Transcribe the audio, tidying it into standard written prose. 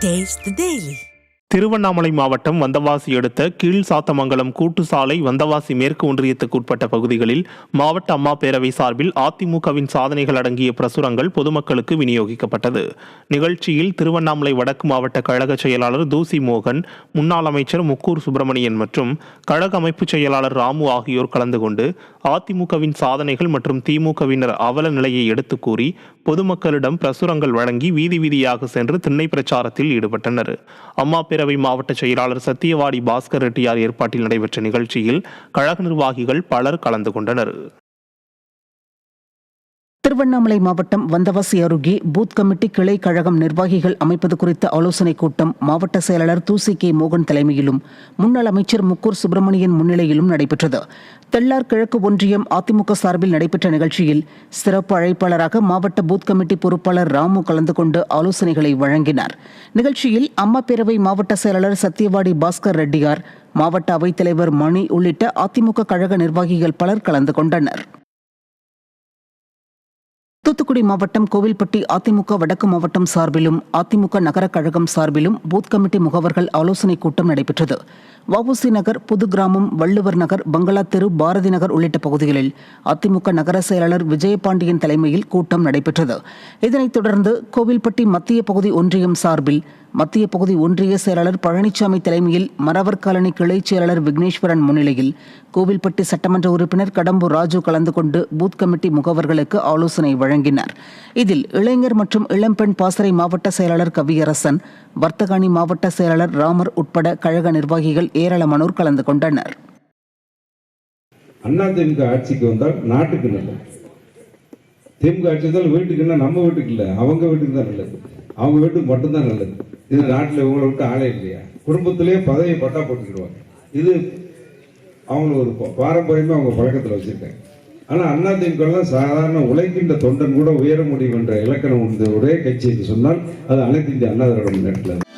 Taste the Daily. Tiruvannamalai மாவட்டம் வந்தவாசி அடுத்த கீழ் சாத்தமங்கலம் கூட்டு சாலை வந்தவாசி மேற்கு ஒன்றியத்துக்கு உட்பட்ட பகுதிகளில் மாவட்ட அம்மா பேரவை சார்பில் அதிமுகவின் சாதனைகள் அடங்கிய பிரசுரங்கள் பொதுமக்களுக்கு விநியோகிக்கப்பட்டது. நிகழ்ச்சியில் திருவண்ணாமலை வடக்கு மாவட்ட கழக செயலாளர் தூசி மோகன், முன்னாள் அமைச்சர் முக்கூர் சுப்பிரமணியன் மற்றும் கழக அமைப்பு செயலாளர் ராமு ஆகியோர் கலந்து கொண்டு அதிமுகவின் சாதனைகள் மற்றும் திமுகவினர் அவல நிலையை எடுத்து கூறி பொதுமக்களிடம் பிரசுரங்கள் வழங்கி வீதி வீதியாக சென்று திண்ணை பிரச்சாரத்தில் ஈடுபட்டனர். அம்மா பேரவை மாவட்ட செயலாளர் சத்தியவாடி பாஸ்கர் ரெட்டியார் ஏற்பாட்டில் நடைபெற்ற நிகழ்ச்சியில் கழக நிர்வாகிகள் பலர் கலந்து கொண்டனர். திருவண்ணாமலை மாவட்டம் வந்தவாசி அருகே பூத் கமிட்டி கிளை கழகம் நிர்வாகிகள் அமைப்பது குறித்த ஆலோசனைக் கூட்டம் மாவட்ட செயலாளர் தூசி கே மோகன் தலைமையிலும் முன்னாள் அமைச்சர் முக்கூர் சுப்பிரமணியன் முன்னிலையிலும் நடைபெற்றது. தெள்ளார் கிழக்கு ஒன்றியம் அதிமுக சார்பில் நடைபெற்ற நிகழ்ச்சியில் சிறப்பு அழைப்பாளராக மாவட்ட பூத் கமிட்டி பொறுப்பாளர் ராமு கலந்து கொண்டு ஆலோசனைகளை வழங்கினார். நிகழ்ச்சியில் அம்மா பேரவை மாவட்ட செயலாளர் சத்தியவாடி பாஸ்கர் ரெட்டியார், மாவட்ட அவைத்தலைவர் மணி உள்ளிட்ட அதிமுக கழக நிர்வாகிகள் பலர் கலந்து கொண்டனர். தூத்துக்குடி மாவட்டம் கோவில்பட்டி அதிமுக வடக்கு மாவட்டம் சார்பிலும் அதிமுக நகர கழகம் சார்பிலும் பூத் கமிட்டி முகவர்கள் ஆலோசனைக் கூட்டம் நடைபெற்றது. வஉசி நகர், புது கிராமம், வள்ளுவர் நகர், பங்களா தெரு, பாரதி நகர் உள்ளிட்ட பகுதிகளில் அதிமுக நகர செயலாளர் விஜயபாண்டியன் தலைமையில் கூட்டம் நடைபெற்றது. இதனைத் தொடர்ந்து கோவில்பட்டி மத்திய பகுதி ஒன்றியம் சார்பில் மத்திய பகுதி ஒன்றிய செயலாளர் பழனிசாமி தலைமையில் மரவர் காலனி கிளை செயலாளர் விக்னேஸ்வரன் முன்னிலையில் கோவில்பட்டி சட்டமன்ற உறுப்பினர் கடம்பூர் ராஜு கலந்து கொண்டு பூத் கமிட்டி முகவர்களுக்கு ஆலோசனை வழங்கினார். இதில் இளைஞர் மற்றும் இளம்பெண் பாசறை மாவட்ட செயலாளர் கவியரசன், வர்த்தகாணி மாவட்ட செயலாளர் ராமர் உட்பட கழக நிர்வாகிகள் ஏராளமானோர் கலந்து கொண்டனர். அதிமுக ஆட்சிக்கு வந்தால் நாட்டுக்கு நல்லது. திமுக ஆட்சி வந்தால் வீட்டுக்குன்னா நம்ம வீட்டுக்கு இல்லை, அவங்க வீட்டுக்கு தான் நல்லது. அவங்க வீட்டுக்கு மட்டும்தான் நல்லது. இது நாட்டில் இவங்களை விட்டு ஆளே இல்லையா? குடும்பத்திலேயே பதவி பட்டா போட்டுக்கிடுவாங்க. இது அவங்க ஒரு பாரம்பரியமாக அவங்க பழக்கத்தில் வச்சிருக்காங்க. ஆனால் அதிமுக சாதாரண உழைக்கின்ற தொண்டன் கூட உயர முடியும் என்ற இலக்கணம் உண்டு ஒரே கட்சி என்று சொன்னால் அது அனைத்து இந்திய அண்ணா திராவிட முன்னேற்றத்தில்